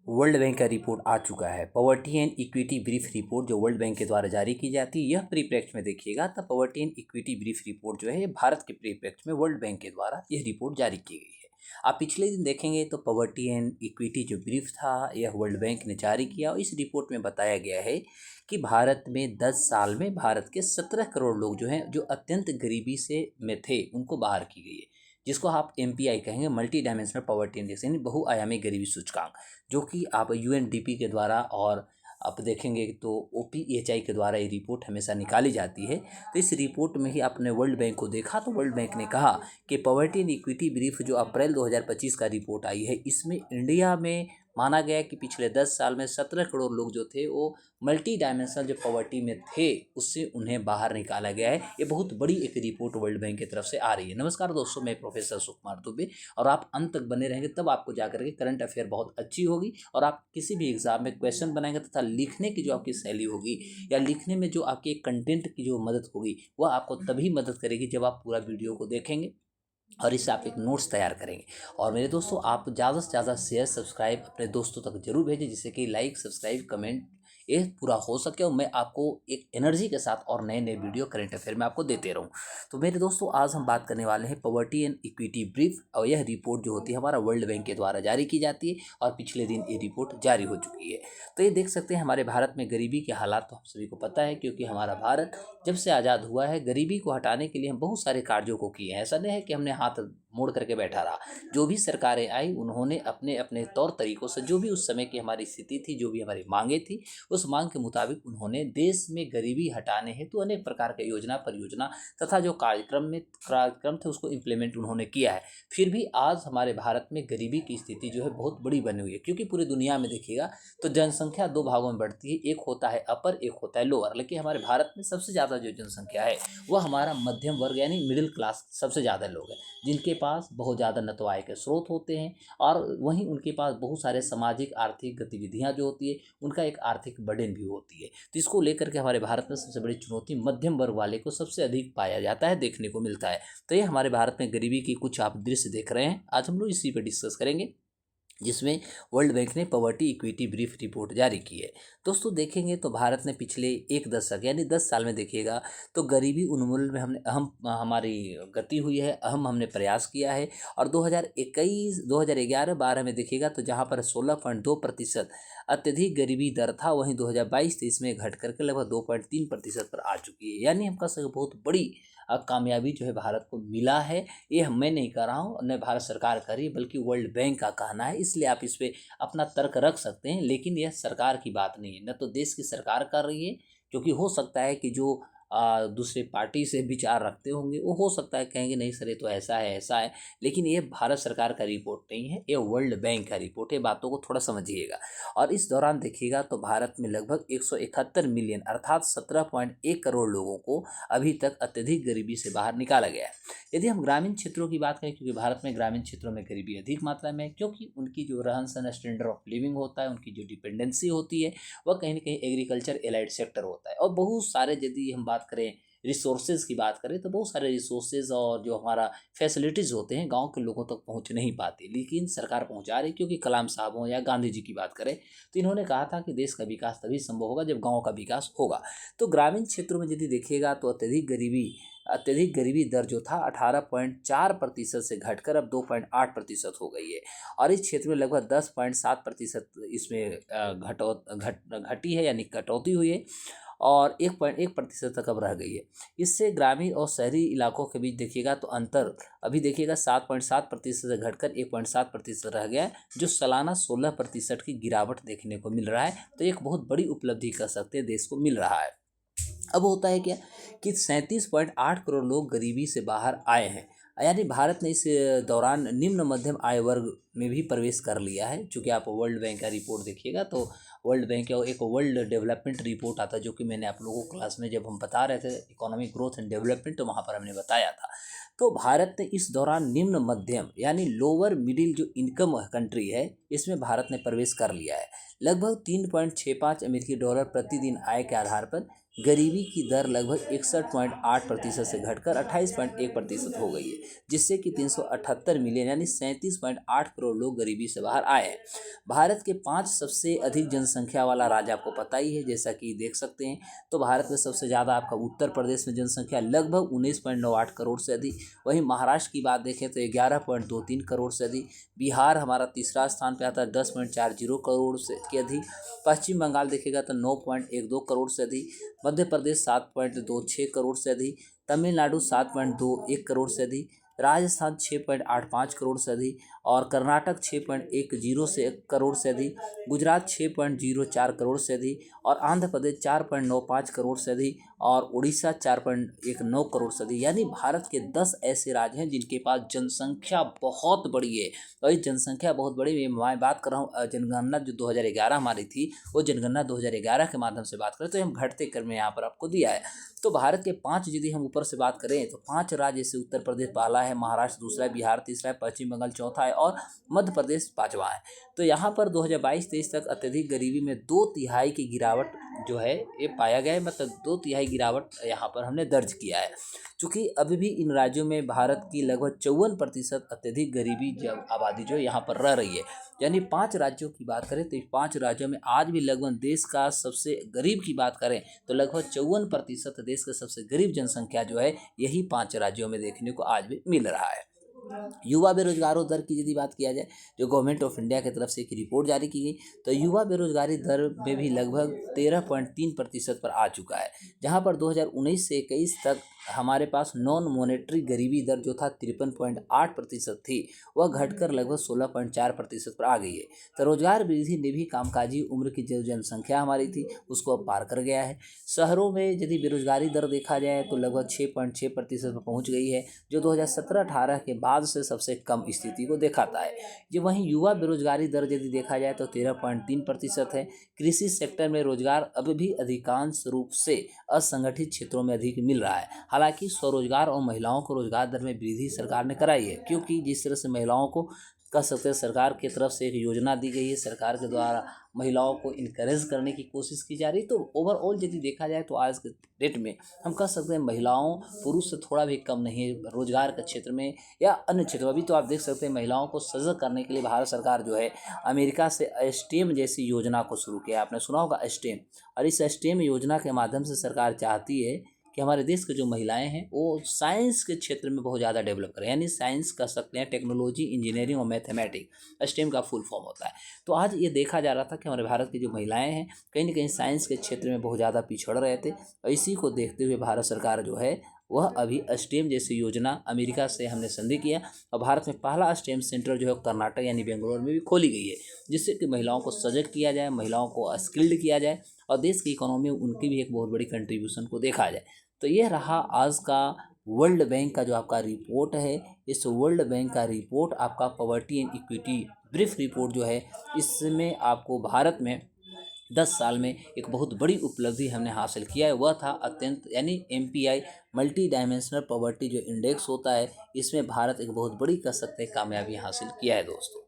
World bank का report आ चुका है। Poverty and equity brief report जो वर्ल्ड बैंक के द्वारा जारी की जाती है, यह परिप्रेक्ष्य में देखिएगा तो poverty and equity brief report जो है ये भारत के परिप्रेक्ष्य में वर्ल्ड बैंक के द्वारा यह रिपोर्ट जारी की गई है। आप पिछले दिन देखेंगे तो पॉवर्टी एंड इक्विटी जो ब्रीफ था यह वर्ल्ड बैंक ने जारी किया और इस रिपोर्ट में बताया गया है कि भारत में 10 साल में भारत के 17 करोड़ लोग जो हैं जो अत्यंत गरीबी से में थे उनको बाहर की गई है, जिसको आप MPI कहेंगे, मल्टी डायमेंशनल पॉवर्टी इंडेक्स, यानी बहुआयामी गरीबी सूचकांक, जो कि आप UNDP के द्वारा और आप देखेंगे तो OPHI के द्वारा ये रिपोर्ट हमेशा निकाली जाती है। तो इस रिपोर्ट में ही आपने वर्ल्ड बैंक को देखा तो वर्ल्ड बैंक ने कहा कि पॉवर्टी एंड इक्विटी ब्रीफ जो अप्रैल 2025 का रिपोर्ट आई है, इसमें इंडिया में माना गया कि पिछले 10 साल में 17 करोड़ लोग जो थे वो मल्टी डायमेंशनल जो पॉवर्टी में थे उससे उन्हें बाहर निकाला गया है। ये बहुत बड़ी एक रिपोर्ट वर्ल्ड बैंक की तरफ से आ रही है। नमस्कार दोस्तों, मैं प्रोफेसर सुकुमार दुबे और आप अंत तक बने रहेंगे तब आपको जाकर के करंट अफेयर बहुत अच्छी होगी और आप किसी भी एग्जाम में क्वेश्चन बनाएंगे तथा लिखने की जो आपकी शैली होगी या लिखने में जो आपके कंटेंट की जो मदद होगी वह आपको तभी मदद करेगी जब आप पूरा वीडियो को देखेंगे और इससे आप एक नोट्स तैयार करेंगे। और मेरे दोस्तों, आप ज़्यादा से ज़्यादा शेयर सब्सक्राइब अपने दोस्तों तक जरूर भेजें, जिससे कि लाइक सब्सक्राइब कमेंट ये पूरा हो सके और मैं आपको एक एनर्जी के साथ और नए नए वीडियो करंट अफेयर में आपको देते रहूं। तो मेरे दोस्तों, आज हम बात करने वाले हैं पॉवर्टी एंड इक्विटी ब्रीफ, और यह रिपोर्ट जो होती है हमारा वर्ल्ड बैंक के द्वारा जारी की जाती है और पिछले दिन ये रिपोर्ट जारी हो चुकी है। तो ये देख सकते हैं हमारे भारत में गरीबी के हालात तो हम सभी को पता है, क्योंकि हमारा भारत जब से आज़ाद हुआ है गरीबी को हटाने के लिए हम बहुत सारे कार्यों को किए हैं। ऐसा नहीं है कि हमने हाथ मोड़ करके बैठा रहा। जो भी सरकारें आई उन्होंने अपने अपने तौर तरीकों से जो भी उस समय की हमारी स्थिति थी, जो भी हमारी मांगे थी, उस मांग के मुताबिक उन्होंने देश में गरीबी हटाने हेतु अनेक प्रकार के योजना परियोजना तथा जो कार्यक्रम थे उसको इम्प्लीमेंट उन्होंने किया है। फिर भी आज हमारे भारत में गरीबी की स्थिति जो है बहुत बड़ी बनी हुई है, क्योंकि पूरी दुनिया में देखिएगा तो जनसंख्या दो भागों में बढ़ती है, एक होता है अपर, एक होता है लोअर। लेकिन हमारे भारत में सबसे ज़्यादा जो जनसंख्या है वह हमारा मध्यम वर्ग यानी मिडिल क्लास सबसे ज़्यादा लोग हैं, जिनके पास बहुत ज़्यादा न तो आय के स्रोत होते हैं और वहीं उनके पास बहुत सारे सामाजिक आर्थिक गतिविधियां जो होती है उनका एक आर्थिक बर्डन भी होती है। तो इसको लेकर के हमारे भारत में सबसे बड़ी चुनौती मध्यम वर्ग वाले को सबसे अधिक पाया जाता है, देखने को मिलता है। तो ये हमारे भारत में गरीबी की कुछ आप दृश्य देख रहे हैं, आज हम लोग इसी पर डिस्कस करेंगे, जिसमें वर्ल्ड बैंक ने पॉवर्टी इक्विटी ब्रीफ रिपोर्ट जारी की है। दोस्तों देखेंगे तो भारत ने पिछले एक दशक यानी 10 साल में देखिएगा तो गरीबी उन्मूलन में हमने हमारी गति हुई है, हमने प्रयास किया है। और 2021 2011-12 में देखिएगा तो जहां पर 16.2% अत्यधिक गरीबी दर था, वहीं 2022-23 में घट करके लगभग 2.3% पर आ चुकी है। यानी हम कह सकते बहुत बड़ी कामयाबी जो है भारत को मिला है। ये मैं नहीं कह रहा हूँ, न भारत सरकार कर रही है, बल्कि वर्ल्ड बैंक का कहना है। इसलिए आप इस पर अपना तर्क रख सकते हैं, लेकिन यह सरकार की बात नहीं है, न तो देश की सरकार कर रही है, क्योंकि हो सकता है कि जो दूसरे पार्टी से विचार रखते होंगे वो हो सकता है कहेंगे नहीं सर ये तो ऐसा है, लेकिन ये भारत सरकार का रिपोर्ट नहीं है, ये वर्ल्ड बैंक का रिपोर्ट है। बातों को थोड़ा समझिएगा। और इस दौरान देखिएगा तो भारत में लगभग 171 मिलियन अर्थात 17.1 करोड़ लोगों को अभी तक अत्यधिक गरीबी से बाहर निकाला गया है। यदि हम ग्रामीण क्षेत्रों की बात करें, क्योंकि भारत में ग्रामीण क्षेत्रों में गरीबी अधिक मात्रा में है, क्योंकि उनकी जो रहन सहन स्टैंडर्ड ऑफ लिविंग होता है, उनकी जो डिपेंडेंसी होती है वह कहीं ना कहीं एग्रीकल्चर एलाइड सेक्टर होता है। और बहुत सारे, यदि हम बात करें रिसोर्सेज की बात करें, तो बहुत सारे रिसोर्सेज और जो हमारा फैसिलिटीज़ होते हैं गांव के लोगों तक पहुंच नहीं पाती, लेकिन सरकार पहुंचा रही। क्योंकि कलाम साहब हों या गांधी जी की बात करें तो इन्होंने कहा था कि देश का विकास तभी संभव होगा जब गाँव का विकास होगा। तो ग्रामीण क्षेत्रों में यदि देखिएगा तो अत्यधिक गरीबी दर जो था 18.4% से घटकर अब 2.8% हो गई है। और इस क्षेत्र में लगभग 10.7% इसमें घटी है, यानी कटौती हुई है, और 1.1% तक अब रह गई है। इससे ग्रामीण और शहरी इलाकों के बीच देखिएगा तो अंतर अभी देखिएगा 7.7% से घटकर 1.7% रह गया है, जो सालाना 16% की गिरावट देखने को मिल रहा है। तो एक बहुत बड़ी उपलब्धि कह सकते हैं देश को मिल रहा है। अब होता है क्या कि 37.8 करोड़ लोग गरीबी से बाहर आए हैं, यानी भारत ने इस दौरान निम्न मध्यम आय वर्ग में भी प्रवेश कर लिया है। चूँकि आप वर्ल्ड बैंक का रिपोर्ट देखिएगा तो वर्ल्ड बैंक का एक वर्ल्ड डेवलपमेंट रिपोर्ट आता है, जो कि मैंने आप लोगों को क्लास में जब हम बता रहे थे इकोनॉमिक ग्रोथ एंड डेवलपमेंट, तो वहाँ पर हमने बताया था। तो भारत ने इस दौरान निम्न मध्यम यानी लोअर मिडिल जो इनकम कंट्री है इसमें भारत ने प्रवेश कर लिया है। लगभग $3.65 अमेरिकी प्रतिदिन आय के आधार पर गरीबी की दर लगभग 61.8% से घटकर 28.1% हो गई है, जिससे कि 378 मिलियन यानी 37.8 करोड़ लोग गरीबी से बाहर आए हैं। भारत के 5 सबसे अधिक जनसंख्या वाला राज्य आपको पता ही है, जैसा कि देख सकते हैं। तो भारत में सबसे ज़्यादा आपका उत्तर प्रदेश में जनसंख्या लगभग 19.98 करोड़ से अधिक। वहीं महाराष्ट्र की बात देखें तो 11.23 करोड़ से अधिक। बिहार हमारा तीसरा स्थान पे आता है 10.40 करोड़ से के अधिक। पश्चिम बंगाल देखेगा तो 9.12 करोड़ से अधिक। मध्य प्रदेश 7.26 करोड़ से अधिक। तमिलनाडु 7.21 करोड़ से अधिक। राजस्थान 6.85 करोड़ से अधिक और कर्नाटक 6.10 से करोड़ से अधिक। गुजरात 6.04 करोड़ से अधिक और आंध्र प्रदेश 4.95 करोड़ से अधिक और उड़ीसा 4.19 करोड़ से अधिक। यानी भारत के 10 ऐसे राज्य हैं जिनके पास जनसंख्या बहुत बड़ी है। और इस जनसंख्या बहुत बड़ी है, मैं बात कर रहा हूँ जनगणना जो 2011 हमारी थी, वो जनगणना 2011 के माध्यम से बात करें तो हम घटते क्रम में यहाँ पर आपको दिया है। तो भारत के 5 यदि हम ऊपर से बात करें तो 5 राज्य से उत्तर प्रदेश पहला है, महाराष्ट्र दूसरा है, बिहार तीसरा है, पश्चिम बंगाल चौथा है और मध्य प्रदेश पाँचवा है। तो यहाँ पर 2022-23 तक अत्यधिक गरीबी में 2/3 की गिरावट जो है ये पाया गया है, मतलब 2/3 गिरावट यहाँ पर हमने दर्ज किया है। चूँकि अभी भी इन राज्यों में भारत की लगभग 54% अत्यधिक गरीबी जब आबादी जो यहाँ पर रह रही है। यानी 5 राज्यों की बात करें तो 5 राज्यों में आज भी लगभग देश का सबसे गरीब की बात करें तो लगभग 54% देश का सबसे गरीब जनसंख्या जो है यही 5 राज्यों में देखने को आज भी मिल रहा है। युवा बेरोजगारों दर की यदि बात किया जाए, जो गवर्नमेंट ऑफ इंडिया की तरफ से एक रिपोर्ट जारी की गई, तो युवा बेरोजगारी दर में भी लगभग 13.3% पर आ चुका है, जहां पर 2019 से 21 तक हमारे पास नॉन मॉनेटरी गरीबी दर जो था 53.8% थी, वह घटकर लगभग 16.4% पर आ गई है। तो रोजगार वृद्धि ने भी कामकाजी उम्र की जो जनसंख्या हमारी थी उसको अब पार कर गया है। शहरों में यदि बेरोजगारी दर देखा जाए तो लगभग 6.6% पर पहुंच गई है, जो 2017-18 के बाद से सबसे कम स्थिति को दिखाता है। जो वहीं युवा बेरोजगारी दर यदि देखा जाए तो 13.3% है। कृषि सेक्टर में रोजगार अब भी अधिकांश रूप से असंगठित क्षेत्रों में अधिक मिल रहा है। हालांकि स्वरोजगार और महिलाओं को रोजगार दर में वृद्धि सरकार ने कराई है, क्योंकि जिस तरह से महिलाओं को कह सकते हैं सरकार की तरफ से एक योजना दी गई है, सरकार के द्वारा महिलाओं को इनकरेज करने की कोशिश की जा रही है। तो ओवरऑल यदि देखा जाए तो आज के डेट में हम कह सकते हैं महिलाओं पुरुष से थोड़ा भी कम नहीं है रोजगार के क्षेत्र में या अन्य क्षेत्रों में। अभी तो आप देख सकते हैं महिलाओं को सजग करने के लिए भारत सरकार जो है अमेरिका से स्टेम जैसी योजना को शुरू किया। आपने सुना होगा स्टेम, और इस स्टेम योजना के माध्यम से सरकार चाहती है कि हमारे देश की जो महिलाएं हैं वो साइंस के क्षेत्र में बहुत ज़्यादा डेवलप करें। यानी साइंस कह सकते हैं, टेक्नोलॉजी, इंजीनियरिंग और मैथमेटिक्स, स्टेम का फुल फॉर्म होता है। तो आज ये देखा जा रहा था कि हमारे भारत की जो महिलाएं हैं कहीं ना कहीं साइंस के क्षेत्र में बहुत ज़्यादा पिछड़ रहे थे, और इसी को देखते हुए भारत सरकार जो है वह अभी स्टेम जैसी योजना अमेरिका से हमने संधि किया, और भारत में पहला स्टेम सेंटर जो है कर्नाटक यानी बेंगलोर में भी खोली गई है, जिससे कि महिलाओं को सजग किया जाए, महिलाओं को स्किल्ड किया जाए और देश की इकोनॉमी में उनकी भी एक बहुत बड़ी कंट्रीब्यूशन को देखा जाए। तो यह रहा आज का वर्ल्ड बैंक का जो आपका रिपोर्ट है। इस वर्ल्ड बैंक का रिपोर्ट आपका poverty and equity brief report जो है, इसमें आपको भारत में 10 साल में एक बहुत बड़ी उपलब्धि हमने हासिल किया है, वह था अत्यंत यानी MPI मल्टी डायमेंशनल पॉवर्टी जो इंडेक्स होता है, इसमें भारत एक बहुत बड़ी कह सकते हैं कामयाबी हासिल किया है दोस्तों।